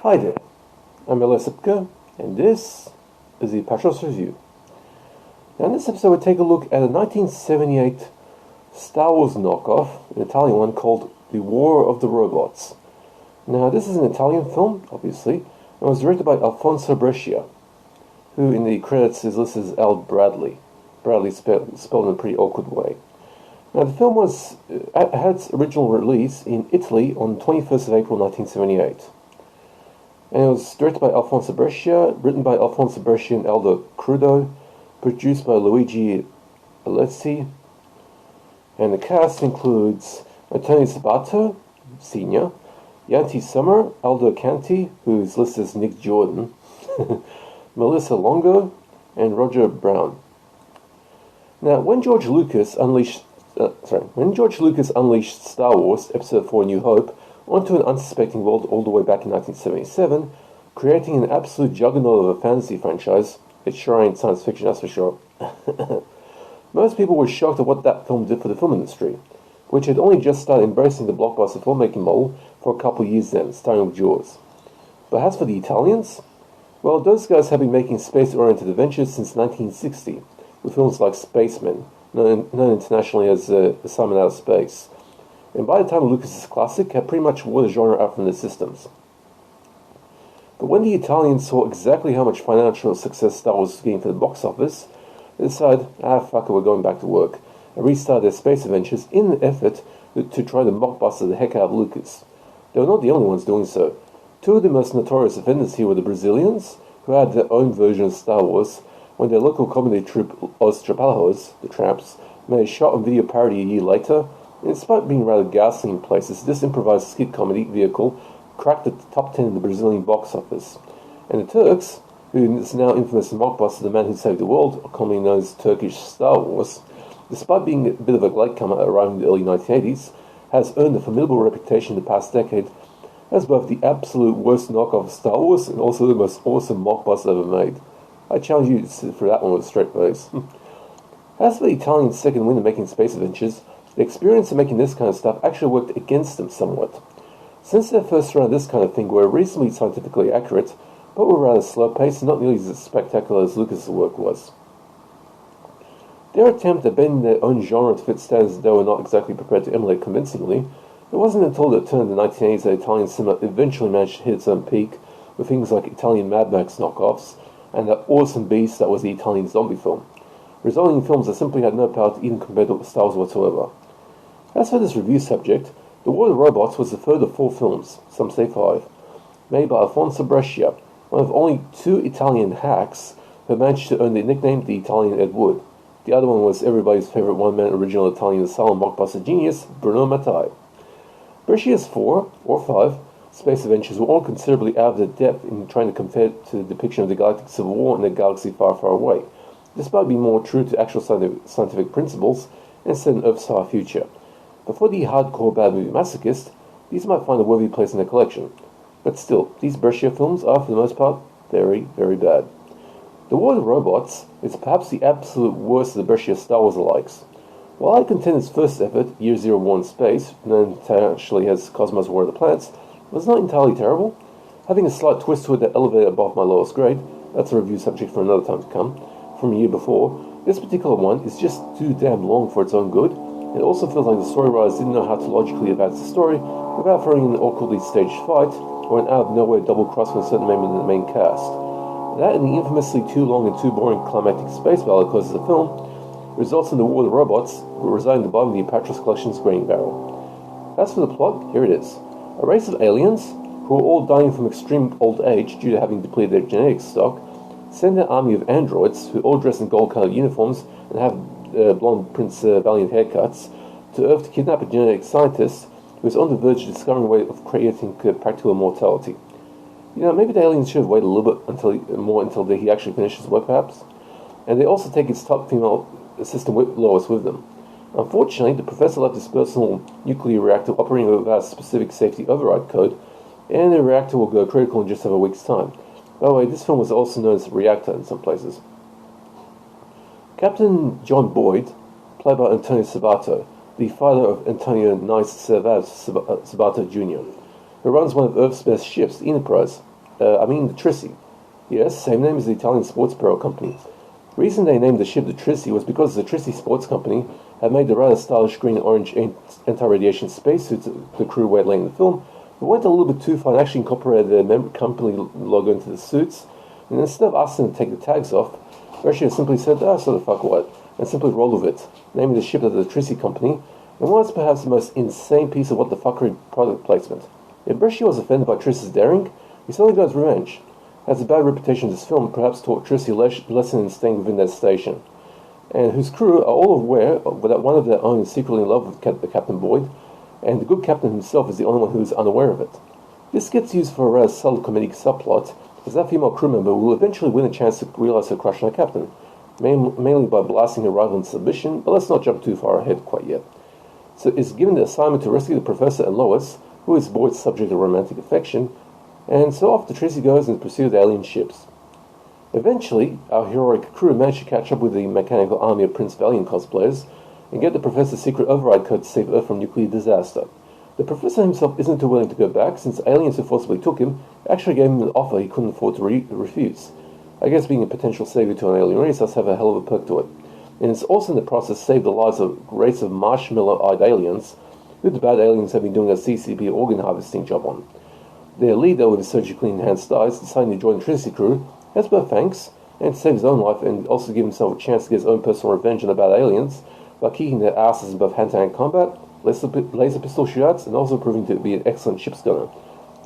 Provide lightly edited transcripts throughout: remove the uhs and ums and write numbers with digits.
Hi there, I'm Sipka, and this is the Apatros Review. Now in this episode we'll take a look at a 1978 Star Wars knockoff, an Italian one called The War of the Robots. Now this is an Italian film, obviously, and was directed by Alfonso Brescia, who in the credits is listed as Al Bradley. Bradley spelled in a pretty awkward way. Now the film had its original release in Italy on 21st of April 1978. And it was directed by Alfonso Brescia, written by Alfonso Brescia and Aldo Crudo, produced by Luigi Alessi, and the cast includes Antonio Sabato Sr, Yanti Summer, Aldo Canti, who is listed as Nick Jordan, Melissa Longo, and Roger Brown. Now, when George Lucas unleashed Star Wars Episode 4: New Hope onto an unsuspecting world all the way back in 1977, creating an absolute juggernaut of a fantasy franchise, it sure ain't science fiction, that's for sure. Most people were shocked at what that film did for the film industry, which had only just started embracing the blockbuster filmmaking model for a couple of years then, starting with Jaws. But as for the Italians, well, those guys have been making space-oriented adventures since 1960, with films like Spacemen, known internationally as Assignment Out of Space, and by the time of Lucas's classic, had pretty much wore the genre out from their systems. But when the Italians saw exactly how much financial success Star Wars was getting for the box office, they decided, fuck it, we're going back to work, and restarted their space adventures in an effort to try to mockbuster the heck out of Lucas. They were not the only ones doing so. Two of the most notorious offenders here were the Brazilians, who had their own version of Star Wars, when their local comedy troupe Os Trapalhões, the Tramps, made a shot-on-video parody a year later. And despite being rather ghastly in places, this improvised skit comedy vehicle cracked the top 10 in the Brazilian box office. And the Turks, who is now infamous in mockbuster The Man Who Saved the World, commonly known as Turkish Star Wars, despite being a bit of a latecomer arriving in the early 1980s, has earned a formidable reputation in the past decade as both the absolute worst knockoff of Star Wars and also the most awesome mockbuster ever made. I challenge you to sit for that one with a straight face. As for the Italians' second win in making space adventures, the experience of making this kind of stuff actually worked against them somewhat. Since their first run of this kind of thing were reasonably scientifically accurate, but were rather slow-paced and not nearly as spectacular as Lucas' work was. Their attempt at bending their own genre to fit standards they were not exactly prepared to emulate convincingly, it wasn't until the turn of the 1980s that Italian cinema eventually managed to hit its own peak with things like Italian Mad Max knockoffs and that awesome beast that was the Italian zombie film, resulting in films that simply had no power to even compare to Star Wars whatsoever. As for this review subject, The War of the Robots was the third of 4 films, some say 5, made by Alfonso Brescia, one of only 2 Italian hacks who managed to earn the nickname the Italian Ed Wood. The other one was everybody's favorite one-man original Italian asylum mockbuster genius, Bruno Mattei. Brescia's 4, or 5, space adventures were all considerably out of their depth in trying to compare to the depiction of the galactic civil war in a galaxy far, far away, despite being more true to actual scientific principles and set an Earth-style future. But for the hardcore bad movie masochist, these might find a worthy place in their collection. But still, these Brescia films are, for the most part, very, very bad. The War of the Robots is perhaps the absolute worst of the Brescia Star Wars alikes. While I contend its first effort, Year Zero War in Space, known internationally as Cosmos War of the Planets, was not entirely terrible, having a slight twist to it that elevated above my lowest grade, that's a review subject for another time to come, from a year before, this particular one is just too damn long for its own good. It also feels like the story writers didn't know how to logically advance the story without throwing in an awkwardly staged fight or an out-of-nowhere double cross with a certain member of the main cast. That and the infamously too long and too boring climactic space battle closes the film results in The War of the Robots residing at the bottom of the Apatros collection's grain barrel. As for the plot, here it is. A race of aliens, who are all dying from extreme old age due to having depleted their genetic stock, send an army of androids, who all dress in gold-colored uniforms and have blonde Prince Valiant haircuts, to Earth to kidnap a genetic scientist who is on the verge of discovering a way of creating practical immortality. You know, maybe the aliens should have waited a little bit until he actually finishes work, perhaps. And they also take his top female assistant Lois with them. Unfortunately, the professor left his personal nuclear reactor operating without a specific safety override code, and the reactor will go critical in just over a week's time. By the way, this film was also known as Reactor in some places. Captain John Boyd, played by Antonio Sabato, the father of Antonio Sabato Jr., who runs one of Earth's best ships, the Enterprise, the Trissi. Yes, same name as the Italian sports apparel company. The reason they named the ship the Trissi was because the Trissi Sports Company had made the rather stylish green and orange anti-radiation spacesuits the crew wear laying the film, but went a little bit too far and actually incorporated their company logo into the suits, and instead of asking them to take the tags off, Brescia simply said, so the fuck what, and simply rolled with it, naming the ship the Trissi Company, and was perhaps the most insane piece of what the fuckery product placement. If Brescia was offended by Trissi's daring, he suddenly got his revenge. Has a bad reputation, this film perhaps taught Trissi a lesson in staying within that station, and whose crew are all aware that one of their own is secretly in love with the Captain Boyd, and the good captain himself is the only one who is unaware of it. This gets used for a rather subtle comedic subplot, as that female crew member will eventually win a chance to realize her crush on her captain, mainly by blasting her rival in submission, but let's not jump too far ahead quite yet. So is given the assignment to rescue the Professor and Lois, who is Boyd's subject of romantic affection, and so off the Trissi goes in pursuit of the alien ships. Eventually, our heroic crew managed to catch up with the mechanical army of Prince Valiant cosplayers and get the Professor's secret override code to save Earth from nuclear disaster. The Professor himself isn't too willing to go back, since aliens who forcibly took him actually gave him an offer he couldn't afford to refuse. I guess being a potential savior to an alien race does have a hell of a perk to it. And it's also in the process saved the lives of a race of marshmallow-eyed aliens who the bad aliens have been doing a CCP organ harvesting job on. Their leader, with his surgically enhanced eyes, deciding to join the Trissi crew, has both thanks, and to save his own life, and also give himself a chance to get his own personal revenge on the bad aliens by kicking their asses in both hand-to-hand combat, laser pistol shootouts, and also proving to be an excellent ship's gunner.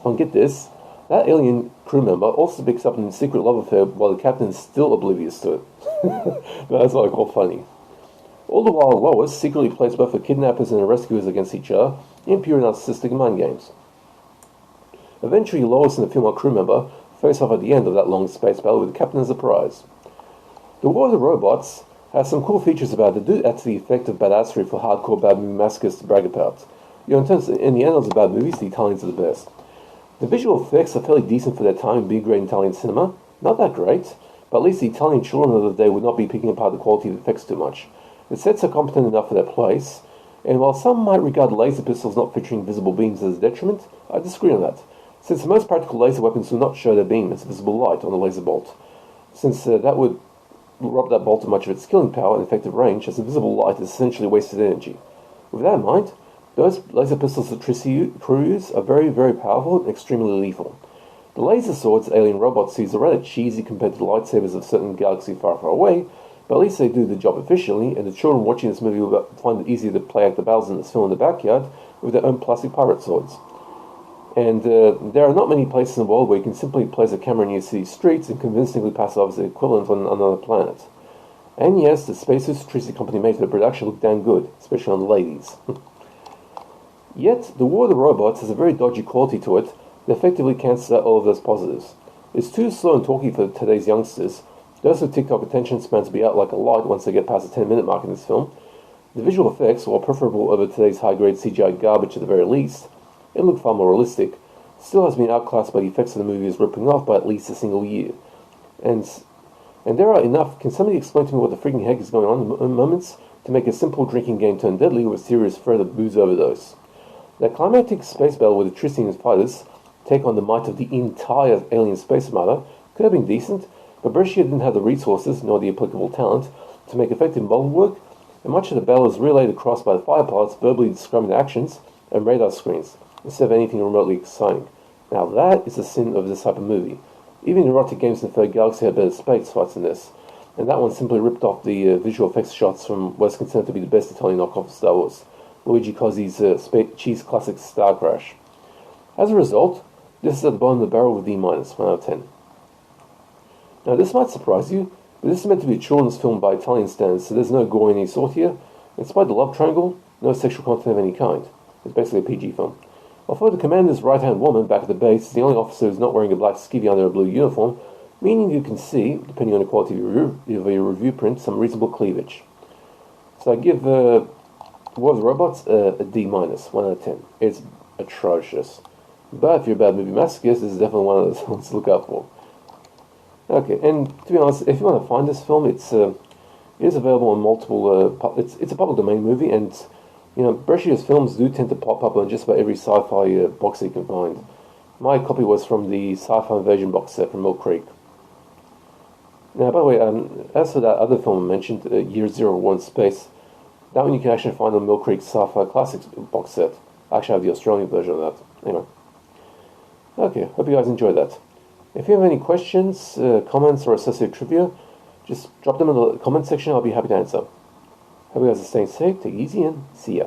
And get this, that alien crew member also picks up a secret love affair while the captain is still oblivious to it. That's what I call funny. All the while, Lois secretly plays both the kidnappers and the rescuers against each other in pure narcissistic mind games. Eventually, Lois and the female crew member face off at the end of that long space battle with the captain as a prize. The War of the Robots has some cool features about it that do add to the effect of badassery for hardcore bad movie masochists to brag about. In the annals of bad movies, the Italians are the best. The visual effects are fairly decent for their time in B-grade Italian cinema. Not that great, but at least the Italian children of the day would not be picking apart the quality of the effects too much. The sets are competent enough for their place, and while some might regard laser pistols not featuring visible beams as a detriment, I disagree on that, since the most practical laser weapons do not show their beam as visible light on the laser bolt, since that would rob that bolt of much of its killing power and effective range, as the visible light is essentially wasted energy. With that in mind, those laser pistols that Trissi crew use are very, very powerful and extremely lethal. The laser swords alien robots use are rather cheesy compared to the lightsabers of certain galaxies far, far away, but at least they do the job efficiently, and the children watching this movie will find it easier to play out the battles in this film in the backyard with their own plastic pirate swords. And there are not many places in the world where you can simply place a camera near city streets and convincingly pass it off as the equivalent on another planet. And yes, the spacesuits Trissi Company made for the production look damn good, especially on the ladies. Yet, the War of the Robots has a very dodgy quality to it that effectively cancels out all of those positives. It's too slow and talky for today's youngsters. Those with TikTok attention spans be out like a light once they get past the 10-minute mark in this film. The visual effects, while preferable over today's high-grade CGI garbage at the very least, it looked far more realistic, still has been outclassed by the effects of the movie is ripping off by at least a single year. And there are enough, can somebody explain to me what the freaking heck is going on in moments to make a simple drinking game turn deadly with a serious threat of booze overdose? The climactic space battle with the Trissi and his pilots take on the might of the entire alien space armada could have been decent, but Brescia didn't have the resources, nor the applicable talent, to make effective model work, and much of the battle is relayed across by the fighter pilots verbally describing their actions and radar screens, instead of anything remotely exciting. Now that is the sin of this type of movie. Even erotic games in the Third Galaxy had better space fights than this, and that one simply ripped off the visual effects shots from what's considered to be the best Italian knockoff of Star Wars, Luigi Cozzi's cheese classic Star Crash. As a result, this is at the bottom of the barrel with D-, 1 out of 10. Now this might surprise you, but this is meant to be a children's film by Italian standards, so there's no gore in any sort here. Despite the love triangle, no sexual content of any kind. It's basically a PG film. Although the commander's right-hand woman back at the base is the only officer who's not wearing a black skivvy under a blue uniform, meaning you can see, depending on the quality of your review print, some reasonable cleavage. So I give War of the Robots a D-, 1 out of 10. It's atrocious. But if you're a bad movie masochist, this is definitely one of those ones to look out for. Okay, and to be honest, if you want to find this film, it is available on multiple. It's a public domain movie, and Brescia's films do tend to pop up on just about every sci-fi box you can find. My copy was from the Sci-Fi Invasion box set from Mill Creek. Now, by the way, as for that other film I mentioned, Year Zero One Space, that one you can actually find on Mill Creek Sci-Fi Classics box set. I actually have the Australian version of that. Anyway. Okay, hope you guys enjoyed that. If you have any questions, comments, or associated trivia, just drop them in the comment section. I'll be happy to answer. Hope you guys are staying safe, take it easy, and see ya.